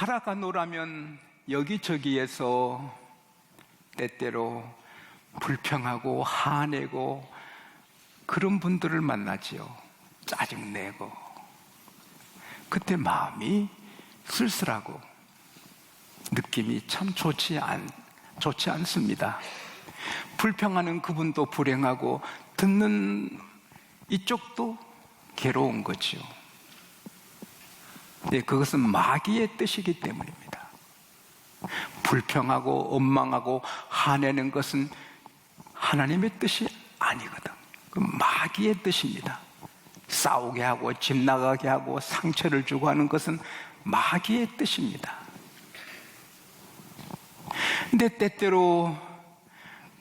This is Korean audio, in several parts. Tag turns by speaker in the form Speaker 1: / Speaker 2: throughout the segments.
Speaker 1: 살아가노라면 여기저기에서 때때로 불평하고 화내고 그런 분들을 만나지요. 짜증내고 그때 마음이 쓸쓸하고 느낌이 참 좋지 않습니다. 불평하는 그분도 불행하고 듣는 이쪽도 괴로운 거지요. 네, 그것은 마귀의 뜻이기 때문입니다. 불평하고 원망하고 화내는 것은 하나님의 뜻이 아니거든. 그 마귀의 뜻입니다. 싸우게 하고 집 나가게 하고 상처를 주고 하는 것은 마귀의 뜻입니다. 근데 때때로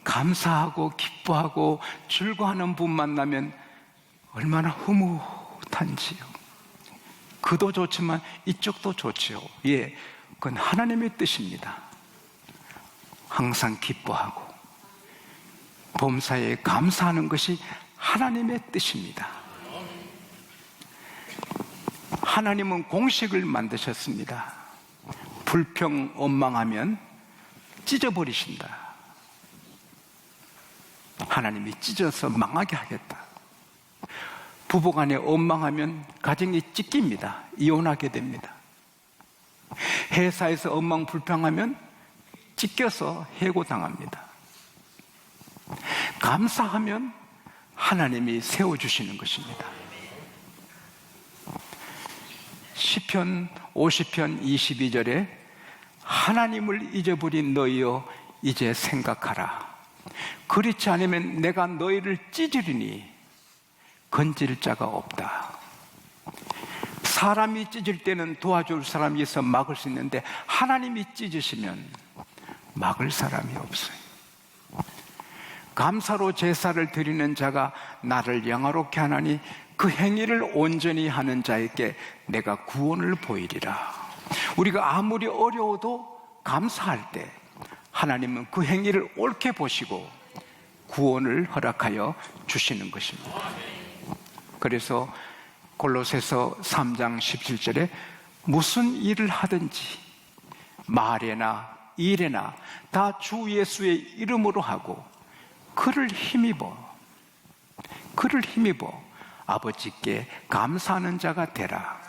Speaker 1: 감사하고 기뻐하고 즐거워하는 분 만나면 얼마나 흐뭇한지요. 그도 좋지만 이쪽도 좋지요. 예, 그건 하나님의 뜻입니다. 항상 기뻐하고 범사에 감사하는 것이 하나님의 뜻입니다. 하나님은 공식을 만드셨습니다. 불평, 원망하면 찢어버리신다. 하나님이 찢어서 망하게 하겠다. 부부간에 원망하면 가정이 찢깁니다. 이혼하게 됩니다. 회사에서 원망 불평하면 찢겨서 해고당합니다. 감사하면 하나님이 세워주시는 것입니다. 시편 50편 22절에 하나님을 잊어버린 너희여 이제 생각하라. 그렇지 않으면 내가 너희를 찢으리니 건질 자가 없다. 사람이 찢을 때는 도와줄 사람이 있어 막을 수 있는데 하나님이 찢으시면 막을 사람이 없어요. 감사로 제사를 드리는 자가 나를 영화롭게 하나니 그 행위를 온전히 하는 자에게 내가 구원을 보이리라. 우리가 아무리 어려워도 감사할 때 하나님은 그 행위를 옳게 보시고 구원을 허락하여 주시는 것입니다. 그래서 골로새서 3장 17절에 무슨 일을 하든지 말에나 일에나 다 주 예수의 이름으로 하고 그를 힘입어 아버지께 감사하는 자가 되라.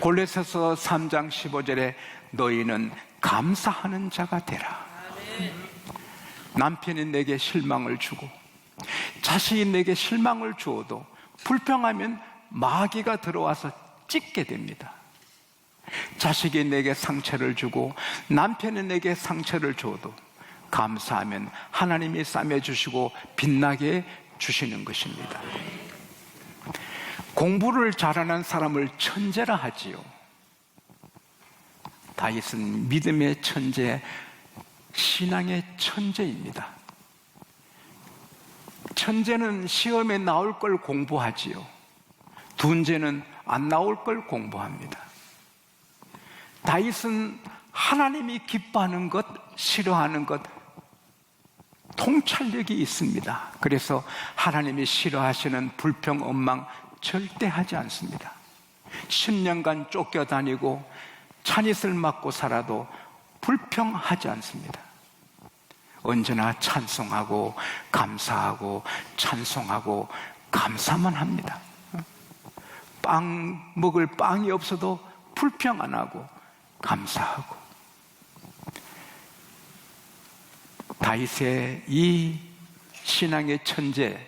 Speaker 1: 골로새서 3장 15절에 너희는 감사하는 자가 되라. 남편이 내게 실망을 주고 자식이 내게 실망을 주어도 불평하면 마귀가 들어와서 찢게 됩니다. 자식이 내게 상처를 주고 남편이 내게 상처를 줘도 감사하면 하나님이 싸매주시고 빛나게 주시는 것입니다. 공부를 잘하는 사람을 천재라 하지요. 다윗은 믿음의 천재, 신앙의 천재입니다. 천재는 시험에 나올 걸 공부하지요. 둔재는 안 나올 걸 공부합니다. 다윗은 하나님이 기뻐하는 것, 싫어하는 것 통찰력이 있습니다. 그래서 하나님이 싫어하시는 불평, 원망 절대 하지 않습니다. 10년간 쫓겨다니고 찬잇을 맞고 살아도 불평하지 않습니다. 언제나 찬송하고 감사하고 찬송하고 감사만 합니다. 빵 먹을 빵이 없어도 불평 안 하고 감사하고. 다윗의 이 신앙의 천재,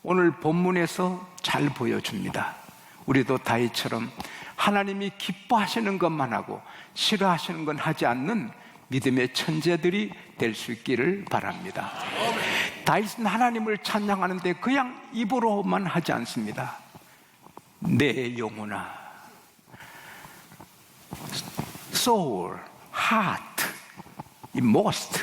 Speaker 1: 오늘 본문에서 잘 보여줍니다. 우리도 다윗처럼 하나님이 기뻐하시는 것만 하고 싫어하시는 건 하지 않는 믿음의 천재들이 될 수 있기를 바랍니다. 다윗은 하나님을 찬양하는데 그냥 입으로만 하지 않습니다. 내 영혼아, soul, heart, most,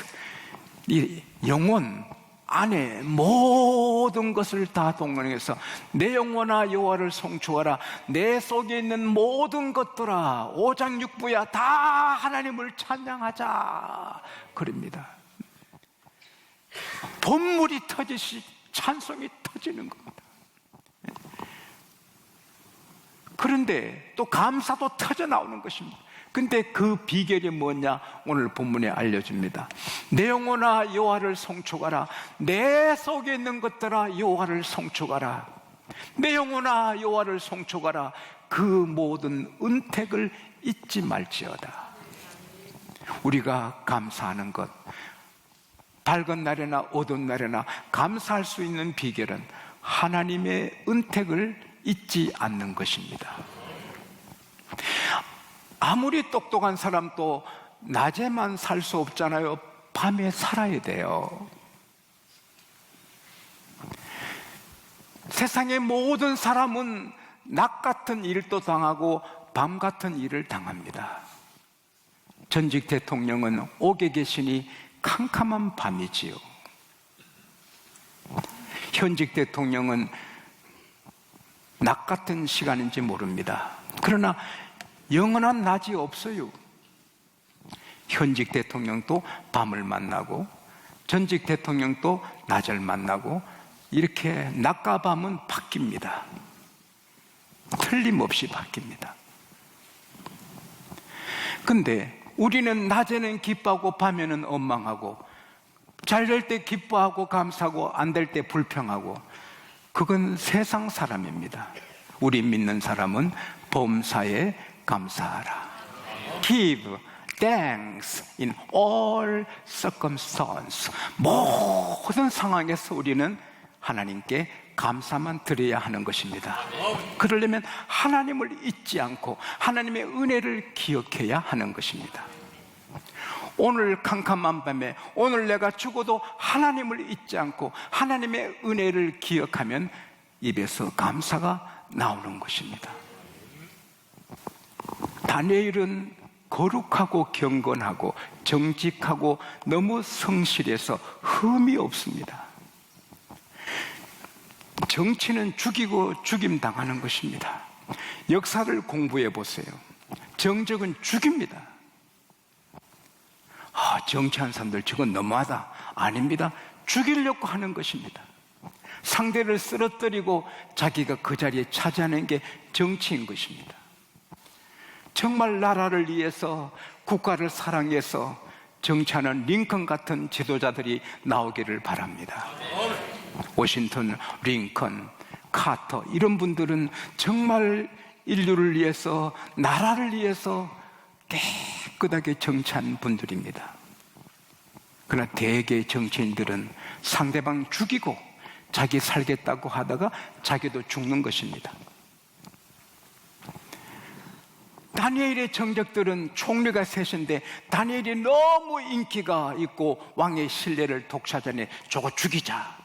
Speaker 1: 이 영혼 안에 모든 것을 다 동원해서 내 영혼아 여호와를 송축하라. 내 속에 있는 모든 것들아, 오장육부야 다 하나님을 찬양하자 그럽니다. 본물이 터지시 찬송이 터지는 겁니다. 그런데 또 감사도 터져 나오는 것입니다. 근데 그 비결이 뭐냐? 오늘 본문에 알려줍니다. 내 영혼아 여호와를 송축하라. 내 속에 있는 것들아 여호와를 송축하라. 내 영혼아 여호와를 송축하라. 그 모든 은택을 잊지 말지어다. 우리가 감사하는 것, 밝은 날이나 어두운 날이나 감사할 수 있는 비결은 하나님의 은택을 잊지 않는 것입니다. 아무리 똑똑한 사람도 낮에만 살 수 없잖아요. 밤에 살아야 돼요. 세상의 모든 사람은 낮 같은 일도 당하고 밤 같은 일을 당합니다. 전직 대통령은 옥에 계시니 캄캄한 밤이지요. 현직 대통령은 낮 같은 시간인지 모릅니다. 그러나 영원한 낮이 없어요. 현직 대통령도 밤을 만나고 전직 대통령도 낮을 만나고 이렇게 낮과 밤은 바뀝니다. 틀림없이 바뀝니다. 근데 우리는 낮에는 기뻐하고 밤에는 원망하고 잘 될 때 기뻐하고 감사하고 안 될 때 불평하고, 그건 세상 사람입니다. 우리 믿는 사람은 범사에 감사하라. Give thanks in all circumstances. 모든 상황에서 우리는 하나님께 감사만 드려야 하는 것입니다. 그러려면 하나님을 잊지 않고 하나님의 은혜를 기억해야 하는 것입니다. 오늘 캄캄한 밤에 오늘 내가 죽어도 하나님을 잊지 않고 하나님의 은혜를 기억하면 입에서 감사가 나오는 것입니다. 다니엘은 거룩하고 경건하고 정직하고 너무 성실해서 흠이 없습니다. 정치는 죽이고 죽임당하는 것입니다. 역사를 공부해 보세요. 정적은 죽입니다. 정치한 사람들 저건 너무하다. 아닙니다. 죽이려고 하는 것입니다. 상대를 쓰러뜨리고 자기가 그 자리에 차지하는 게 정치인 것입니다. 정말 나라를 위해서 국가를 사랑해서 정치하는 링컨 같은 지도자들이 나오기를 바랍니다. 워싱턴, 링컨, 카터 이런 분들은 정말 인류를 위해서 나라를 위해서 깨끗하게 정치한 분들입니다. 그러나 대개 정치인들은 상대방 죽이고 자기 살겠다고 하다가 자기도 죽는 것입니다. 다니엘의 정적들은 총리가 셋인데 다니엘이 너무 인기가 있고 왕의 신뢰를 독차지하니 저거 죽이자.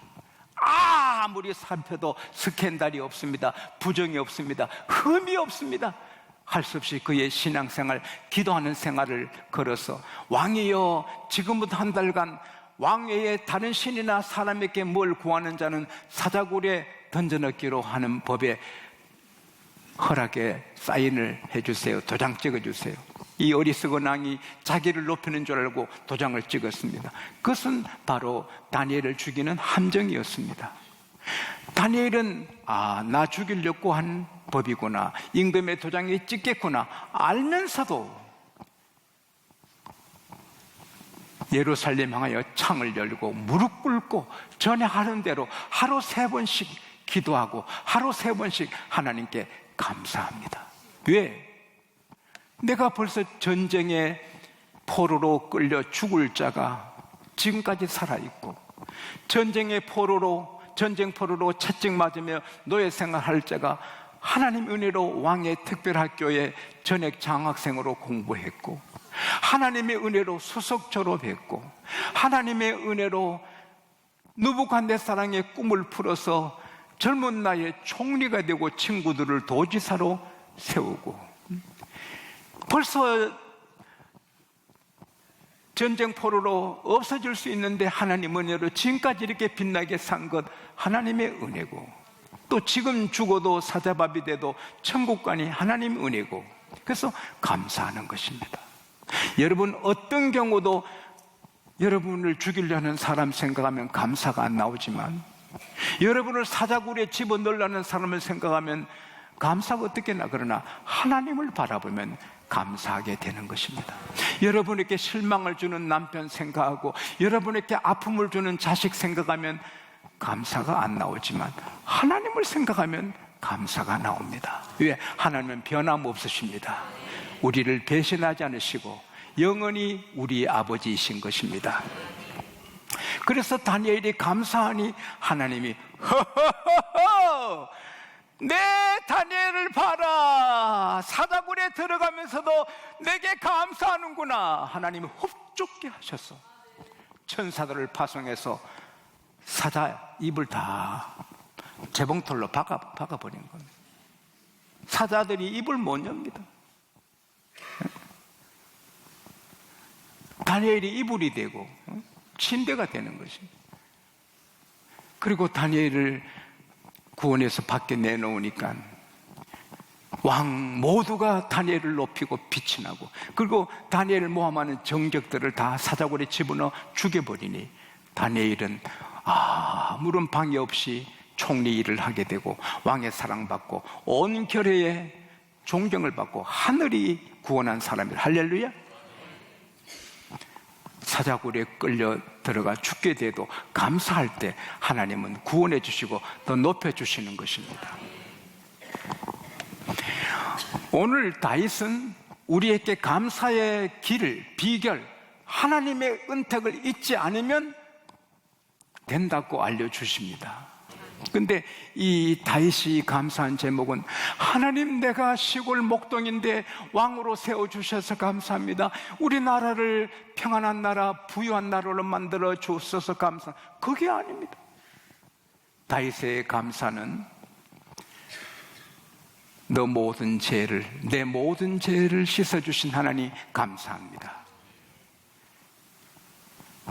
Speaker 1: 아무리 살펴도 스캔들이 없습니다. 부정이 없습니다. 흠이 없습니다. 할 수 없이 그의 신앙생활, 기도하는 생활을 걸어서 왕이여 지금부터 한 달간 왕외에 다른 신이나 사람에게 뭘 구하는 자는 사자굴에 던져넣기로 하는 법에 허락에 사인을 해주세요. 도장 찍어주세요. 이 어리석은 왕이 자기를 높이는 줄 알고 도장을 찍었습니다. 그것은 바로 다니엘을 죽이는 함정이었습니다. 다니엘은 나 죽이려고 한 법이구나, 임금의 도장에 찍겠구나 알면서도 예루살렘 향하여 창을 열고 무릎 꿇고 전에 하는 대로 하루 3번씩 기도하고 하루 3번씩 하나님께 감사합니다. 왜? 내가 벌써 전쟁의 포로로 끌려 죽을 자가 지금까지 살아있고 전쟁의 포로로, 전쟁 포로로 채찍 맞으며 노예 생활할 자가 하나님 은혜로 왕의 특별학교에 전액 장학생으로 공부했고 하나님의 은혜로 수석 졸업했고 하나님의 은혜로 느부갓네살의 꿈을 풀어서 젊은 나이에 총리가 되고 친구들을 도지사로 세우고 벌써 전쟁 포로로 없어질 수 있는데 하나님 은혜로 지금까지 이렇게 빛나게 산 것 하나님의 은혜고 또 지금 죽어도 사자밥이 돼도 천국 가니 하나님 은혜고 그래서 감사하는 것입니다. 여러분 어떤 경우도 여러분을 죽이려는 사람 생각하면 감사가 안 나오지만 여러분을 사자굴에 집어넣으려는 사람을 생각하면 감사가 어떻게 나? 그러나 하나님을 바라보면 감사하게 되는 것입니다. 여러분에게 실망을 주는 남편 생각하고 여러분에게 아픔을 주는 자식 생각하면 감사가 안 나오지만 하나님을 생각하면 감사가 나옵니다. 왜? 하나님은 변함없으십니다. 우리를 배신하지 않으시고 영원히 우리 아버지이신 것입니다. 그래서 다니엘이 감사하니 하나님이 허허허허, 내 다니엘을 봐라, 사자굴에 들어가면서도 내게 감사하는구나. 하나님이 흡족게 하셔서 천사들을 파송해서 사자 입을 다 재봉틀로 박아버린 겁니다. 사자들이 입을 못 엽니다. 다니엘이 이불이 되고 침대가 되는 것입니다. 그리고 다니엘을 구원해서 밖에 내놓으니까 왕 모두가 다니엘을 높이고 빛이 나고, 그리고 다니엘을 모함하는 정적들을 다 사자굴에 집어넣어 죽여버리니 다니엘은 아무런 방해 없이 총리 일을 하게 되고 왕의 사랑받고 온 결회의 존경을 받고 하늘이 구원한 사람이라. 할렐루야. 사자굴에 끌려 들어가 죽게 돼도 감사할 때 하나님은 구원해 주시고 더 높여 주시는 것입니다. 오늘 다윗은 우리에게 감사의 길을, 비결, 하나님의 은택을 잊지 않으면 된다고 알려주십니다. 근데 이 다윗이 감사한 제목은 하나님, 내가 시골 목동인데 왕으로 세워주셔서 감사합니다. 우리나라를 평안한 나라, 부유한 나라로 만들어 주셔서 감사. 그게 아닙니다. 다윗의 감사는 너 모든 죄를, 내 모든 죄를 씻어주신 하나님 감사합니다.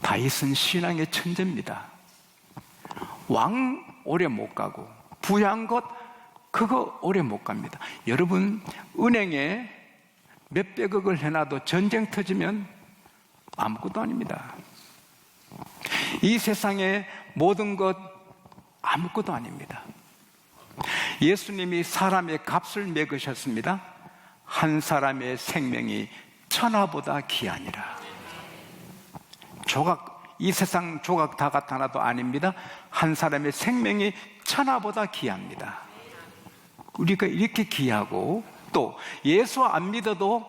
Speaker 1: 다윗은 신앙의 천재입니다. 왕 오래 못 가고 부유한 것 그거 오래 못 갑니다. 여러분, 은행에 몇백억을 해놔도 전쟁 터지면 아무것도 아닙니다. 이 세상의 모든 것 아무것도 아닙니다. 예수님이 사람의 값을 매기셨습니다. 한 사람의 생명이 천하보다 귀하니라. 이 세상 조각 다 같 하나도 아닙니다. 한 사람의 생명이 천하보다 귀합니다. 우리가 이렇게 귀하고 또 예수 안 믿어도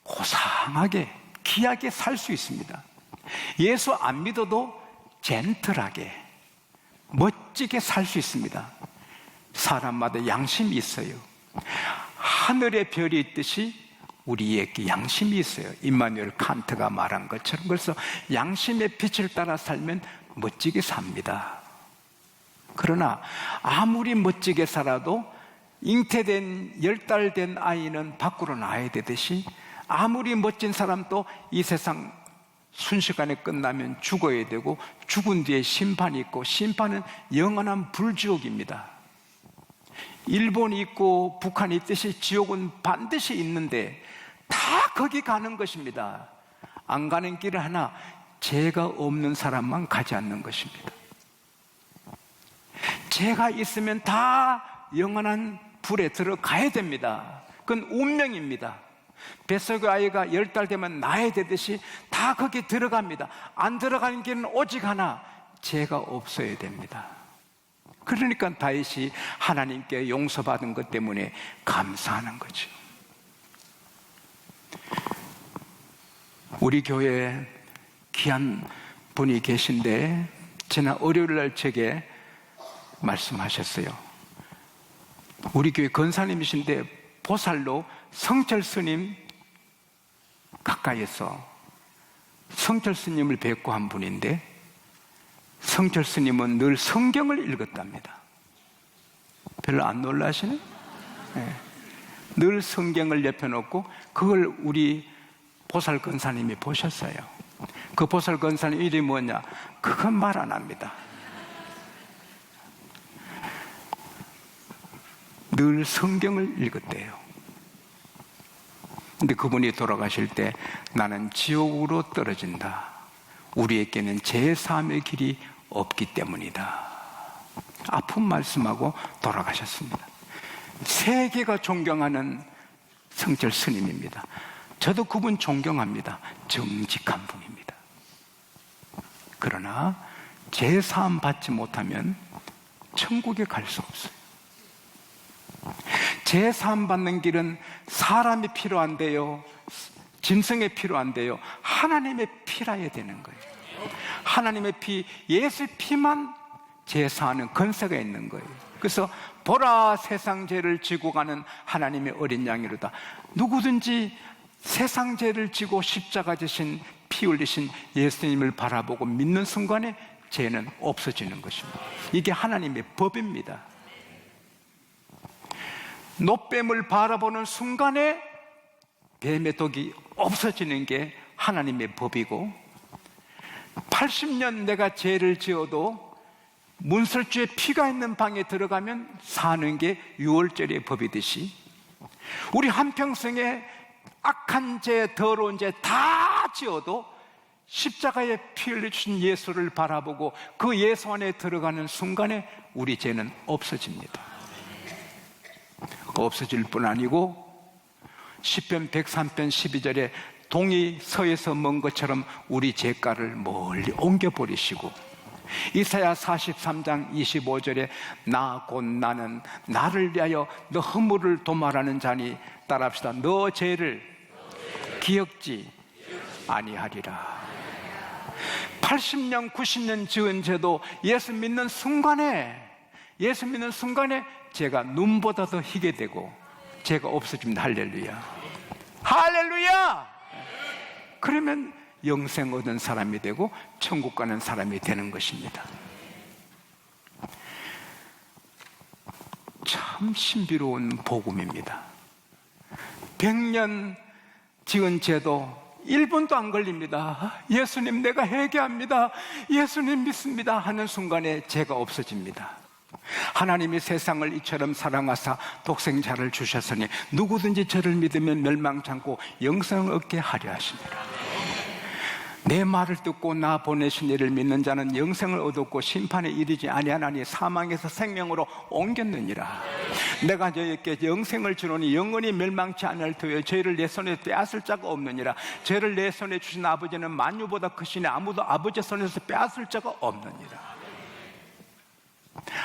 Speaker 1: 고상하게 귀하게 살 수 있습니다. 예수 안 믿어도 젠틀하게 멋지게 살 수 있습니다. 사람마다 양심이 있어요. 하늘의 별이 있듯이 우리에게 양심이 있어요. 임마누엘 칸트가 말한 것처럼. 그래서 양심의 빛을 따라 살면 멋지게 삽니다. 그러나 아무리 멋지게 살아도 잉태된 10달 된 아이는 밖으로 나와야 되듯이 아무리 멋진 사람도 이 세상 순식간에 끝나면 죽어야 되고 죽은 뒤에 심판이 있고 심판은 영원한 불지옥입니다. 일본이 있고 북한이 있듯이 지옥은 반드시 있는데 다 거기 가는 것입니다. 안 가는 길을 하나, 죄가 없는 사람만 가지 않는 것입니다. 죄가 있으면 다 영원한 불에 들어가야 됩니다. 그건 운명입니다. 뱃속의 아이가 10달 되면 나야 되듯이 다 거기 들어갑니다. 안 들어가는 길은 오직 하나, 죄가 없어야 됩니다. 그러니까 다윗이 하나님께 용서받은 것 때문에 감사하는 거죠. 우리 교회에 귀한 분이 계신데 지난 월요일날 제게 말씀하셨어요. 우리 교회 권사님이신데 보살로 성철 스님 가까이에서 성철 스님을 뵙고 한 분인데 성철 스님은 늘 성경을 읽었답니다. 별로 안 놀라시네? 네. 늘 성경을 옆에 놓고 그걸 우리 보살 권사님이 보셨어요. 그 보살 권사님 이름이 뭐냐? 그건 말 안 합니다. 늘 성경을 읽었대요. 근데 그분이 돌아가실 때 나는 지옥으로 떨어진다. 우리에게는 제3의 길이 없기 때문이다. 아픈 말씀하고 돌아가셨습니다. 세계가 존경하는 성철 스님입니다. 저도 그분 존경합니다. 정직한 분입니다. 그러나 제사함 받지 못하면 천국에 갈 수 없어요. 제사함 받는 길은 사람이 필요한데요, 짐승이 필요한데요, 하나님의 피라야 되는 거예요. 하나님의 피, 예수의 피만 제사하는 권세가 있는 거예요. 그래서 보라, 세상 죄를 지고 가는 하나님의 어린 양이로다. 누구든지 세상 죄를 지고 십자가 지신, 피 흘리신 예수님을 바라보고 믿는 순간에 죄는 없어지는 것입니다. 이게 하나님의 법입니다. 노뱀을 바라보는 순간에 뱀의 독이 없어지는 게 하나님의 법이고, 80년 내가 죄를 지어도 문설주에 피가 있는 방에 들어가면 사는 게 유월절의 법이듯이, 우리 한평생에 악한 죄, 더러운 죄 다 지어도 십자가에 피 흘려주신 예수를 바라보고 그 예수 안에 들어가는 순간에 우리 죄는 없어집니다. 없어질 뿐 아니고 시편 103편 12절에 동이 서에서 먼 것처럼 우리 죄가를 멀리 옮겨버리시고, 이사야 43장 25절에 나 곧 나는 나를 위하여 너 허물을 도말하는 자니, 따라합시다. 너 죄를 기억지 아니하리라. 80년 90년 지은 죄도 예수 믿는 순간에 죄가 눈보다 더 희게 되고 죄가 없어집니다. 할렐루야, 할렐루야. 그러면 영생 얻은 사람이 되고 천국 가는 사람이 되는 것입니다. 참 신비로운 복음입니다. 100년 지은 죄도 1분도 안 걸립니다. 예수님 내가 회개합니다, 예수님 믿습니다 하는 순간에 죄가 없어집니다. 하나님이 세상을 이처럼 사랑하사 독생자를 주셨으니 누구든지 저를 믿으면 멸망치 않고 영생을 얻게 하려 하십니다. 내 말을 듣고 나 보내신 이를 믿는 자는 영생을 얻었고 심판에 이르지 아니하나니 사망에서 생명으로 옮겼느니라. 내가 저에게 영생을 주노니 영원히 멸망치 않을 터여 저희를 내 손에 빼앗을 자가 없느니라. 저를 내 손에 주신 아버지는 만유보다 크시니 아무도 아버지 손에서 빼앗을 자가 없느니라.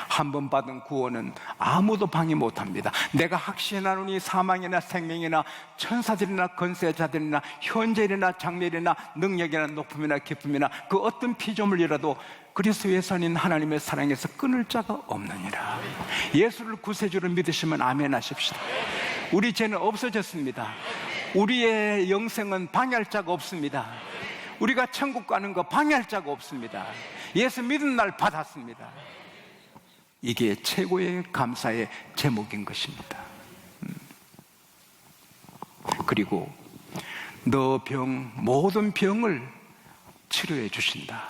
Speaker 1: 한 번 받은 구원은 아무도 방해 못합니다. 내가 확신하노니 사망이나 생명이나 천사들이나 권세자들이나 현재이나 장래이나 능력이나 높음이나 기쁨이나 그 어떤 피조물이라도 그리스도의 선인 하나님의 사랑에서 끊을 자가 없느니라. 예수를 구세주로 믿으시면 아멘 하십시다. 우리 죄는 없어졌습니다. 우리의 영생은 방해할 자가 없습니다. 우리가 천국 가는 거 방해할 자가 없습니다. 예수 믿은 날 받았습니다. 이게 최고의 감사의 제목인 것입니다. 그리고 너 모든 병을 치료해 주신다.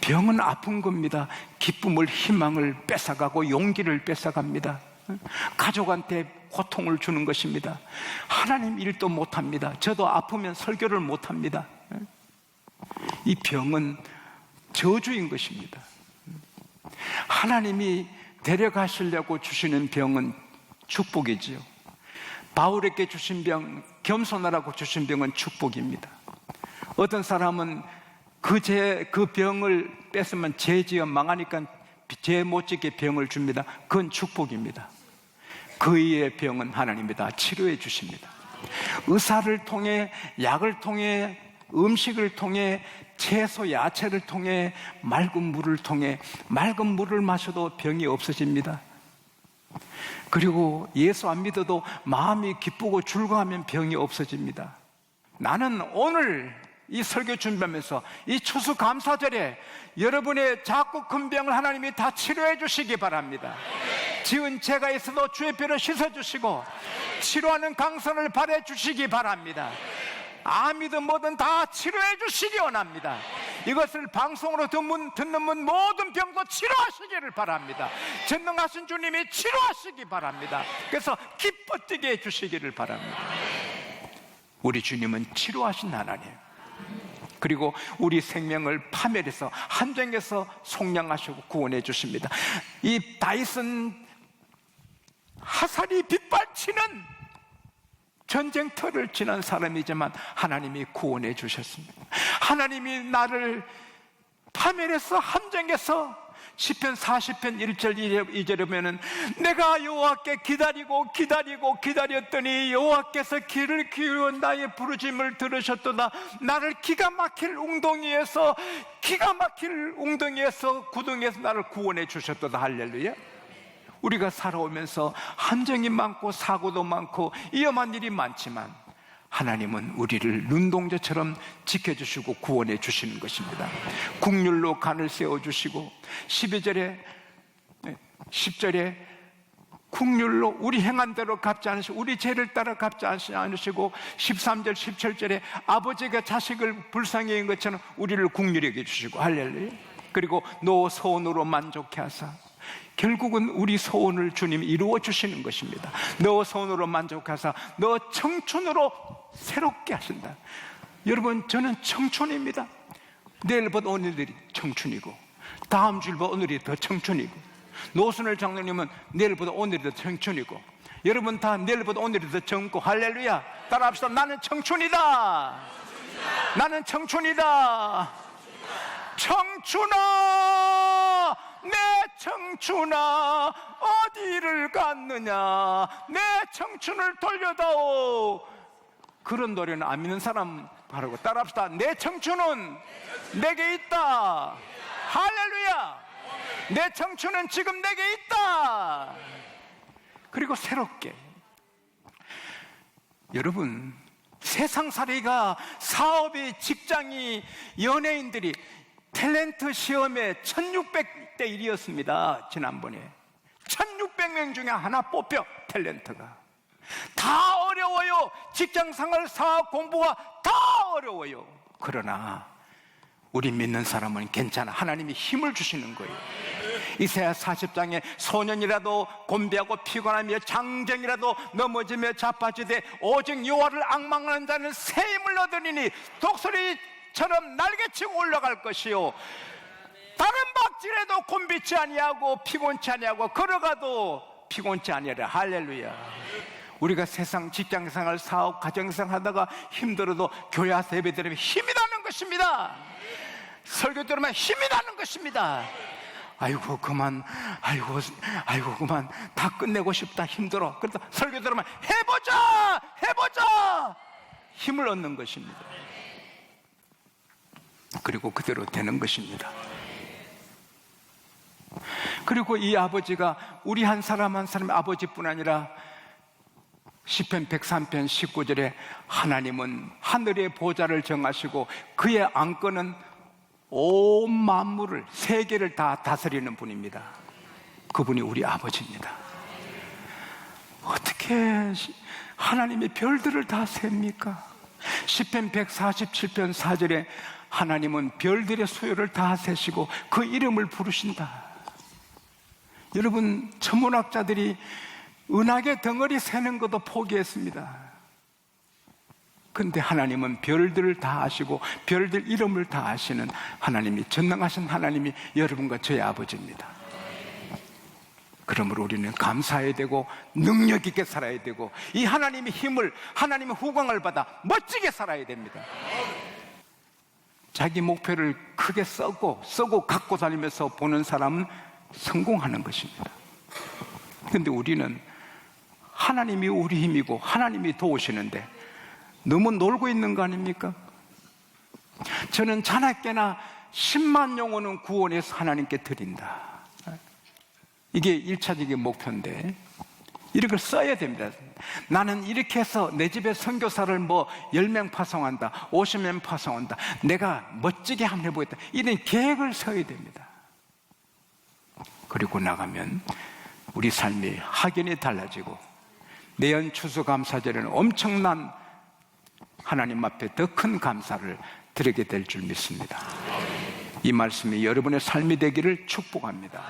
Speaker 1: 병은 아픈 겁니다. 기쁨을, 희망을 뺏어가고 용기를 뺏어갑니다. 가족한테 고통을 주는 것입니다. 하나님 일도 못합니다. 저도 아프면 설교를 못합니다. 이 병은 저주인 것입니다. 하나님이 데려가시려고 주시는 병은 축복이지요. 바울에게 주신 병, 겸손하라고 주신 병은 축복입니다. 어떤 사람은 그 병을 뺏으면 죄지어 망하니까 죄 못 짓게 병을 줍니다. 그건 축복입니다. 그의 병은 하나님이 다 치료해 주십니다. 의사를 통해, 약을 통해, 음식을 통해, 채소, 야채를 통해, 맑은 물을 통해, 맑은 물을 마셔도 병이 없어집니다. 그리고 예수 안 믿어도 마음이 기쁘고 즐거워하면 병이 없어집니다. 나는 오늘 이 설교 준비하면서 이 추수감사절에 여러분의 작고 큰 병을 하나님이 다 치료해 주시기 바랍니다. 지은 죄가 있어도 주의 피로 씻어주시고 치료하는 강선을 발해 주시기 바랍니다. 암이든 뭐든 다 치료해 주시기 원합니다. 이것을 방송으로 듣는 분 모든 병도 치료하시기를 바랍니다. 전능하신 주님이 치료하시기 바랍니다. 그래서 기뻐 뛰게 해 주시기를 바랍니다. 우리 주님은 치료하신 하나님, 그리고 우리 생명을 파멸해서 한정해서 속량하시고 구원해 주십니다. 이 다윗은 화살이 빗발치는 전쟁터를 지난 사람이지만 하나님이 구원해 주셨습니다. 하나님이 나를 파멸해서 함정에서 시편 40편 1절 2절에 보면은 내가 여호와께 기다렸더니 여호와께서 귀를 기울여 나의 부르짖음을 들으셨도다. 나를 기가 막힐 웅덩이에서 구덩이에서 나를 구원해 주셨도다. 할렐루야. 우리가 살아오면서 함정이 많고 사고도 많고 위험한 일이 많지만 하나님은 우리를 눈동자처럼 지켜주시고 구원해 주시는 것입니다. 국률로 간을 세워주시고 10절에 국률로 우리 행한 대로 갚지 않으시고 우리 죄를 따라 갚지 않으시고 13절 17절에 아버지가 자식을 불쌍히 여긴 것처럼 우리를 국률히 여겨주시고 할렐루야. 그리고 너 소원으로 만족해 하사 결국은 우리 소원을 주님이 이루어 주시는 것입니다. 너 소원으로 만족하사 너 청춘으로 새롭게 하신다. 여러분, 저는 청춘입니다. 내일보다 오늘이 청춘이고 다음 주일보다 오늘이 더 청춘이고 노순을 장로님은 내일보다 오늘이 더 청춘이고 여러분 다 내일보다 오늘이 더 젊고 할렐루야. 따라합시다. 나는 청춘이다. 나는 청춘이다. 청춘아, 내 청춘아 어디를 갔느냐, 내 청춘을 돌려다오. 그런 노래는 안 믿는 사람 바라고 따라합시다. 내 청춘은 내게 있다. 할렐루야. 내 청춘은 지금 내게 있다. 그리고 새롭게, 여러분, 세상살이가, 사업이, 직장이, 연예인들이 탤런트 시험에 1600대 1이었습니다. 지난번에 1600명 중에 하나 뽑혀. 탤런트가 다 어려워요. 직장생활, 사업, 공부가 다 어려워요. 그러나 우리 믿는 사람은 괜찮아. 하나님이 힘을 주시는 거예요. 이사야 40장에 소년이라도 곤비하고 피곤하며 장정이라도 넘어지며 자빠지되 오직 여호와를 앙망하는 자는 새 힘을 얻으리니 독수리처럼 날개치고 올라갈 것이요 다른 박질에도 곤비치 아니하고 피곤치 아니하고 걸어가도 피곤치 아니하리라. 할렐루야. 우리가 세상 직장생활, 사업, 가정생활 하다가 힘들어도 교회 와서 예배 드리면 힘이 나는 것입니다. 설교 들으면 힘이 나는 것입니다. 아이고 그만 다 끝내고 싶다, 힘들어. 그래서 설교 들으면 해보자 힘을 얻는 것입니다. 그리고 그대로 되는 것입니다. 그리고 이 아버지가 우리 한 사람 한 사람의 아버지뿐 아니라 시편 103편 19절에 하나님은 하늘의 보좌를 정하시고 그의 안건은 온 만물을, 세계를 다 다스리는 분입니다. 그분이 우리 아버지입니다. 어떻게 하나님의 별들을 다 셉니까? 시편 147편 4절에 하나님은 별들의 수요를 다 세시고 그 이름을 부르신다. 여러분, 천문학자들이 은하계 덩어리 세는 것도 포기했습니다. 근데 하나님은 별들을 다 아시고 별들 이름을 다 아시는 하나님이, 전능하신 하나님이 여러분과 저의 아버지입니다. 그러므로 우리는 감사해야 되고 능력 있게 살아야 되고 이 하나님의 힘을, 하나님의 후광을 받아 멋지게 살아야 됩니다. 자기 목표를 크게 쓰고 갖고 다니면서 보는 사람은 성공하는 것입니다. 그런데 우리는 하나님이 우리 힘이고 하나님이 도우시는데 너무 놀고 있는 거 아닙니까? 저는 자나깨나 10만 영혼은 구원해서 하나님께 드린다. 이게 1차적인 목표인데 이렇게 써야 됩니다. 나는 이렇게 해서 내 집에 선교사를 10명 파송한다, 50명 파송한다, 내가 멋지게 한번 해보겠다, 이런 계획을 써야 됩니다. 그리고 나가면 우리 삶이 확연히 달라지고 내연 추수감사절에는 엄청난 하나님 앞에 더 큰 감사를 드리게 될 줄 믿습니다. 이 말씀이 여러분의 삶이 되기를 축복합니다.